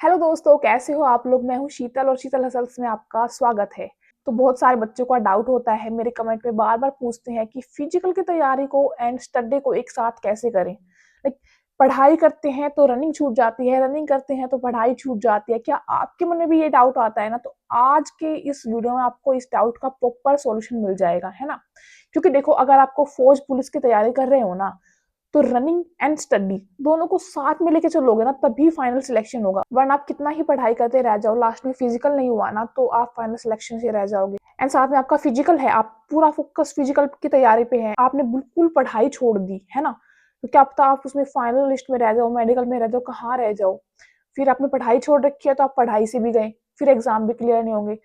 Hello दोस्तों, कैसे हो आप लोग। मैं हूं शीतल और शीतल हसल्स में आपका स्वागत है। तो बहुत सारे बच्चों का डाउट होता है, मेरे कमेंट में बार बार पूछते हैं कि फिजिकल की तैयारी को एंड स्टडी को एक साथ कैसे करें। लाइक पढ़ाई करते हैं तो रनिंग छूट जाती है, रनिंग करते हैं तो पढ़ाई छूट जाती है। क्या आपके मन में भी ये डाउट आता है ना? तो आज के इस वीडियो में आपको इस डाउट का प्रॉपर सॉल्यूशन मिल जाएगा, है ना। क्योंकि देखो, अगर आपको फौज पुलिस की तैयारी कर रहे हो ना, तो रनिंग एंड स्टडी दोनों को साथ में लेके चलोगे ना, तभी फाइनल सिलेक्शन होगा। वरना आप कितना ही पढ़ाई करते रह जाओ, लास्ट में फिजिकल नहीं हुआ ना, तो आप फाइनल सिलेक्शन से रह जाओगे। एंड साथ में आपका फिजिकल है, आप पूरा फोकस फिजिकल की तैयारी पे है, आपने बिल्कुल पढ़ाई छोड़ दी है ना, तो क्या पता आप उसमें फाइनल लिस्ट में रह जाओ, मेडिकल में रह जाओ, कहाँ रह जाओ। फिर आपने पढ़ाई छोड़ रखी है तो आप पढ़ाई से भी गए, फिर एग्जाम भी क्लियर नहीं होंगे।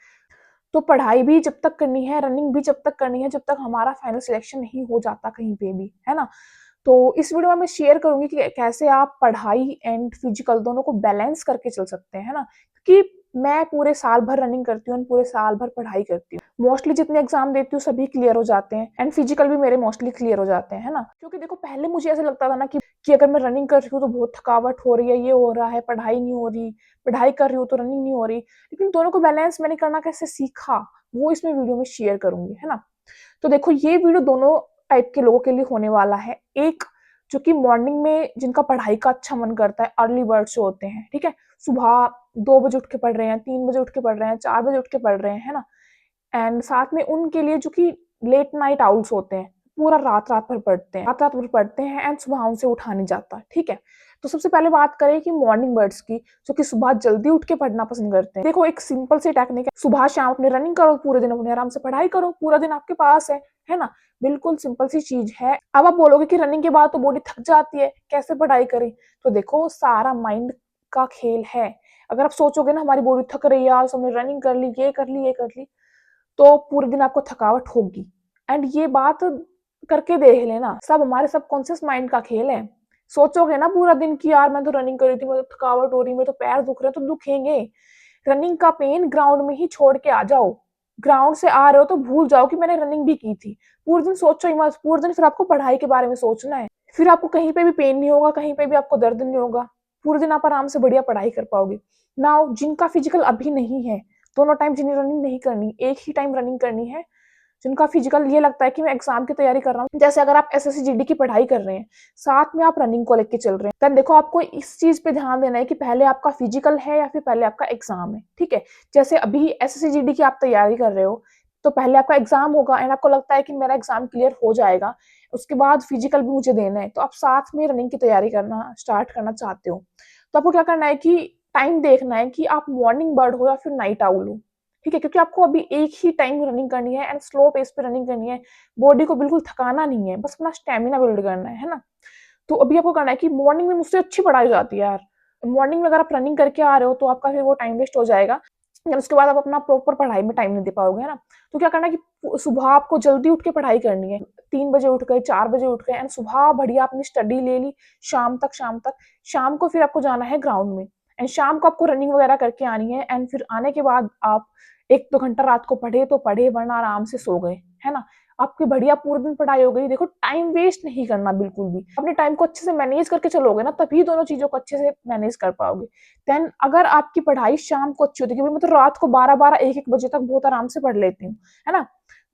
तो पढ़ाई भी जब तक करनी है, रनिंग भी जब तक करनी है, जब तक हमारा फाइनल सिलेक्शन नहीं हो जाता कहीं पे भी, है ना। तो इस वीडियो में मैं शेयर करूंगी कि कैसे आप पढ़ाई एंड फिजिकल दोनों को बैलेंस करके चल सकते हैं, है ना। क्योंकि मैं पूरे साल भर रनिंग करती हूँ, पूरे साल भर पढ़ाई करती हूँ, मोस्टली जितने एग्जाम देती हूँ सभी क्लियर हो जाते हैं, एंड फिजिकल भी मेरे मोस्टली क्लियर हो जाते हैं, है ना। क्योंकि देखो, पहले मुझे ऐसा लगता था ना कि अगर मैं रनिंग कर रही हूँ तो बहुत थकावट हो रही है, ये हो रहा है, पढ़ाई नहीं हो रही, पढ़ाई कर रही हूँ तो रनिंग नहीं हो रही। लेकिन दोनों को बैलेंस मैंने करना कैसे सीखा, वो इसमें वीडियो में शेयर करूंगी, है ना। तो देखो, ये वीडियो दोनों टाइप के लोगों के लिए होने वाला है। एक जो कि मॉर्निंग में जिनका पढ़ाई का अच्छा मन करता है, अर्ली बर्ड्स जो होते हैं, ठीक है, सुबह 2 बजे उठ के पढ़ रहे हैं, 3 बजे उठ के पढ़ रहे हैं, 4 बजे उठ के पढ़ रहे हैं, है ना। एंड साथ में उनके लिए जो कि लेट नाइट आउल्स होते हैं, पूरा रात रात भर पढ़ते हैं, रात रात भर पढ़ते हैं एंड सुबह उनसे उठा नहीं जाता, ठीक है। तो सबसे पहले बात करें कि मॉर्निंग बर्ड्स की, जो कि सुबह जल्दी उठ के पढ़ना पसंद करते हैं। देखो, एक सिंपल सी टेक्निक है, सुबह शाम अपनी रनिंग करो, पूरे दिन अपने आराम से पढ़ाई करो, पूरा दिन आपके पास है ना। बिल्कुल सिंपल सी चीज है। अब आप बोलोगे कि रनिंग के बाद तो बॉडी थक जाती है, कैसे पढ़ाई करें। तो देखो, सारा माइंड का खेल है। अगर आप सोचोगे ना हमारी बॉडी थक रही है, आज हमने रनिंग कर ली, ये कर ली, ये कर ली, तो पूरे दिन आपको थकावट होगी। एंड ये बात करके देख लेना, सब हमारे सबकॉन्शियस माइंड का खेल है। सोचोगे ना पूरा दिन कि यार मैं तो रनिंग कर रही थी, मुझे तो थकावट हो रही, मेरे तो पैर दुख रहे हैं, तो दुखेंगे। रनिंग का पेन ग्राउंड में ही छोड़ के आ जाओ। ग्राउंड से आ रहे हो तो भूल जाओ कि मैंने रनिंग भी की थी। पूरे दिन सोचो ही मत, पूरे दिन फिर आपको पढ़ाई के बारे में सोचना है। फिर आपको कहीं पे भी पेन नहीं होगा, कहीं पे भी आपको दर्द नहीं होगा। पूरे दिन आप आराम से बढ़िया पढ़ाई कर पाओगे। नाउ जिनका फिजिकल अभी नहीं है, दोनों टाइम जिन्हें रनिंग नहीं करनी, एक ही टाइम रनिंग करनी है। जिनका फिजिकल ये लगता है कि मैं एग्जाम की तैयारी कर रहा हूँ, जैसे अगर आप एसएससी जीडी की पढ़ाई कर रहे हैं, साथ में आप रनिंग को लेके चल रहे हैं, तब देखो आपको इस चीज पे ध्यान देना है कि पहले आपका फिजिकल है या फिर पहले आपका एग्जाम है, ठीक है। जैसे अभी एसएससी जीडी की आप तैयारी कर रहे हो, तो पहले आपका एग्जाम होगा एंड आपको लगता है कि मेरा एग्जाम क्लियर हो जाएगा, उसके बाद फिजिकल भी मुझे देना है, तो आप साथ में रनिंग की तैयारी करना स्टार्ट करना चाहते हो। तो आपको क्या करना है कि टाइम देखना है कि आप मॉर्निंग बर्ड हो या फिर नाइट आउल हो, ठीक है। क्योंकि आपको अभी एक ही टाइम रनिंग करनी है एंड स्लो पेस पे रनिंग करनी है। बॉडी को बिल्कुल थकाना नहीं है, बस अपना स्टेमिना बिल्ड करना है ना। तो अभी आपको करना है कि मॉर्निंग में मुझसे अच्छी पढ़ाई हो जाती है यार। मॉर्निंग में अगर आप रनिंग करके आ रहे हो तो आपका फिर वो टाइम वेस्ट हो जाएगा, उसके बाद आप अपना प्रॉपर पढ़ाई में टाइम नहीं दे पाओगे, है ना। तो क्या करना है कि सुबह आपको जल्दी उठ के पढ़ाई करनी है। 3 बजे उठ गए, 4 बजे उठ गए एंड सुबह बढ़िया अपनी स्टडी ले ली। शाम तक शाम को फिर आपको जाना है ग्राउंड में, एंड शाम को आपको रनिंग वगैरह करके आनी है। एंड फिर आने के बाद आप 1-2 घंटा रात को पढ़े तो पढ़े, वरना आराम से सो गए, है ना। आपकी बढ़िया पूरे दिन पढ़ाई हो गई। देखो, टाइम वेस्ट नहीं करना बिल्कुल भी, अपने टाइम को अच्छे से मैनेज करके चलोगे ना, तभी दोनों चीजों को अच्छे से मैनेज कर पाओगे। देन अगर आपकी पढ़ाई शाम को अच्छी होती है, क्योंकि मैं तो रात को 12-12 1-1 बजे तक बहुत आराम से पढ़ लेती हूँ, है ना।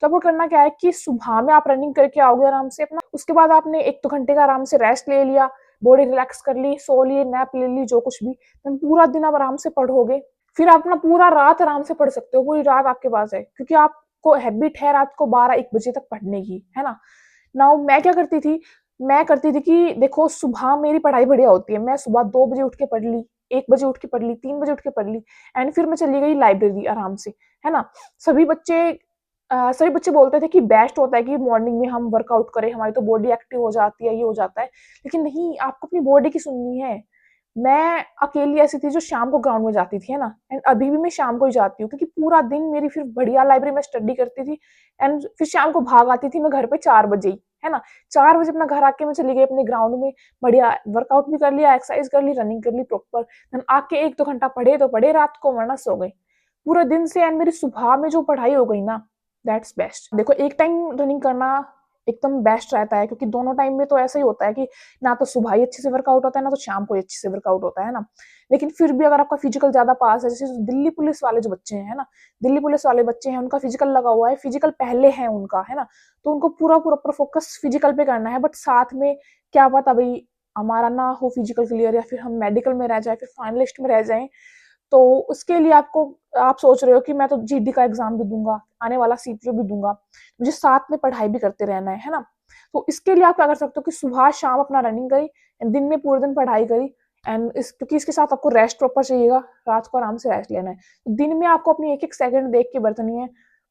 तो आपको करना क्या है कि सुबह में आप रनिंग करके आओगे आराम से अपना, उसके बाद आपने 1-2 घंटे का आराम से रेस्ट ले लिया, बॉडी रिलैक्स कर ली, सो लिए, नैप ले ली, जो कुछ भी, देन पूरा दिन आप आराम से पढ़ोगे। फिर आप अपना पूरा रात आराम से पढ़ सकते हो, पूरी रात आपके पास है, क्योंकि आपको हैबिट है रात को 12-1 बजे तक पढ़ने की, है ना। नाउ मैं क्या करती थी, मैं करती थी कि देखो, सुबह मेरी पढ़ाई बढ़िया होती है, मैं सुबह 2 बजे उठ के पढ़ ली, 1 बजे उठ के पढ़ ली, 3 बजे उठ के पढ़ ली, एंड फिर मैं चली गई लाइब्रेरी आराम से, है ना। सभी बच्चे सभी बच्चे बोलते थे कि बेस्ट होता है कि मॉर्निंग में हम वर्कआउट करें, हमारी तो बॉडी एक्टिव हो जाती है, ये हो जाता है। लेकिन नहीं, आपको अपनी बॉडी की सुननी है। मैं अकेली ऐसी थी जो शाम को ग्राउंड में जाती थी, है ना। एंड अभी भी मैं शाम को ही जाती हूँ, क्योंकि पूरा दिन मेरी फिर बढ़िया लाइब्रेरी में स्टडी करती थी। एंड फिर शाम को भाग आती थी मैं घर पे 4 बजे ही, है ना। 4 बजे अपना घर आके मैं चली गई अपने ग्राउंड में, बढ़िया वर्कआउट भी कर लिया, एक्सरसाइज कर ली, रनिंग कर ली प्रॉपर, देन आके 1-2 घंटा पढ़े तो पढ़े, रात को वरना सो गए पूरे दिन से। एंड मेरी सुबह में जो पढ़ाई हो गई ना, दैट्स बेस्ट। देखो, एक टाइम रनिंग करना एकदम बेस्ट रहता है, क्योंकि दोनों टाइम में तो ऐसा ही होता है कि ना तो सुबह ही अच्छे से वर्कआउट होता है, ना तो शाम को ही अच्छे से वर्कआउट होता है ना। लेकिन फिर भी अगर आपका फिजिकल ज्यादा पास है, जैसे दिल्ली पुलिस वाले जो बच्चे हैं ना, दिल्ली पुलिस वाले बच्चे हैं, उनका फिजिकल लगा हुआ है, फिजिकल पहले है उनका, है ना, तो उनको पूरा पूरा फोकस फिजिकल पे करना है। बट साथ में क्या पता भाई हमारा ना हो फिजिकल क्लियर, या फिर हम मेडिकल में रह जाए, फिर फाइनलिस्ट में रह जाएं, तो उसके लिए आपको, आप सोच रहे हो कि मैं तो जीडी का एग्जाम भी दूंगा, आने वाला सीपीओ भी दूंगा, मुझे साथ में पढ़ाई भी करते रहना है ना। तो इसके लिए आप क्या कर सकते हो कि सुबह शाम अपना रनिंग करी, दिन में पूरे दिन पढ़ाई करी, एंड क्योंकि इसके साथ आपको रेस्ट प्रॉपर चाहिएगा, रात को आराम से रेस्ट लेना है। तो दिन में आपको अपनी एक एक सेकंड देख के बरतनी है,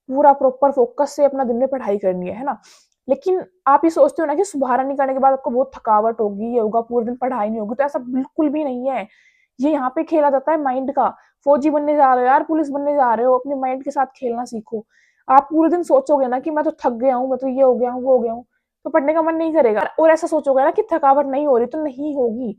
पूरा प्रॉपर फोकस से अपना दिन में पढ़ाई करनी है ना। लेकिन आप ये सोचते हो ना कि सुबह रनिंग करने के बाद आपको बहुत थकावट होगी, ये होगा, पूरे दिन पढ़ाई नहीं होगी, तो ऐसा बिल्कुल भी नहीं है। ये यहाँ पे खेला जाता है माइंड का। फौजी बनने जा रहे हो यार, पुलिस बनने जा रहे हो, अपने माइंड के साथ खेलना सीखो। आप पूरे दिन सोचोगे ना कि मैं तो थक गया हूँ, मैं तो ये हो गया हूँ, वो हो गया हूँ, तो पढ़ने का मन नहीं करेगा। और ऐसा सोचोगे ना कि थकावट नहीं हो रही, तो नहीं होगी।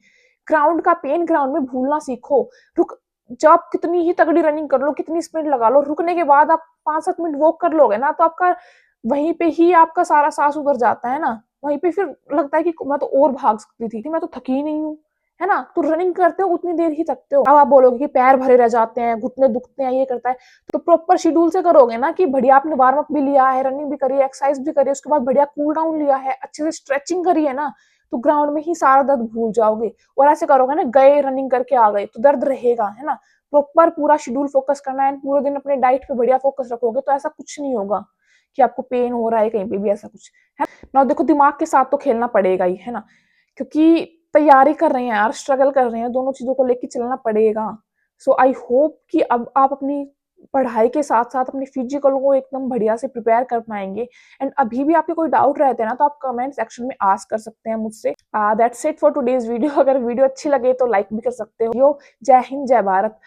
ग्राउंड का पेन ग्राउंड में भूलना सीखो। रुक, जब आप कितनी ही तगड़ी रनिंग कर लो, कितनी स्प्रिंट लगा लो, रुकने के बाद आप 5-7 मिनट वॉक कर लोगे ना, तो आपका वहीं पे ही आपका सारा सांस उतर जाता है ना। वहीं पे फिर लगता है कि मैं तो और भाग सकती थी, कि मैं तो थकी ही नहीं हूँ, है ना। तो रनिंग करते हो उतनी देर ही थकते हो। अब आप बोलोगे कि पैर भरे रह जाते हैं, घुटने दुखते हैं, ये करता है, तो प्रॉपर शेड्यूल से करोगे ना, कि बढ़िया आपने वार्म अप भी लिया है, रनिंग भी करी है, एक्सरसाइज भी करी है, उसके बाद बढ़िया कूल डाउन लिया है, अच्छे से स्ट्रेचिंग करी है ना, तो ग्राउंड में ही सारा दर्द भूल जाओगे। और ऐसे करोगे ना, गए रनिंग करके आ गए, तो दर्द रहेगा, है ना। प्रॉपर पूरा शेड्यूल फोकस करना है, पूरे दिन अपने डाइट पे बढ़िया फोकस रखोगे, तो ऐसा कुछ नहीं होगा कि आपको पेन हो रहा है कहीं पे भी, ऐसा कुछ है ना। देखो, दिमाग के साथ तो खेलना पड़ेगा ही, है ना, क्योंकि तैयारी कर रहे हैं यार, स्ट्रगल कर रहे हैं, दोनों चीजों को लेके चलना पड़ेगा। सो आई होप कि अब आप अपनी पढ़ाई के साथ साथ अपनी फिजिकल को एकदम बढ़िया से प्रिपेयर कर पाएंगे। एंड अभी भी आपके कोई डाउट रहते हैं ना, तो आप कमेंट सेक्शन में आस्क कर सकते हैं मुझसे। That's it for today's video. अगर वीडियो अच्छी लगे तो लाइक भी कर सकते हो। जय हिंद, जय भारत।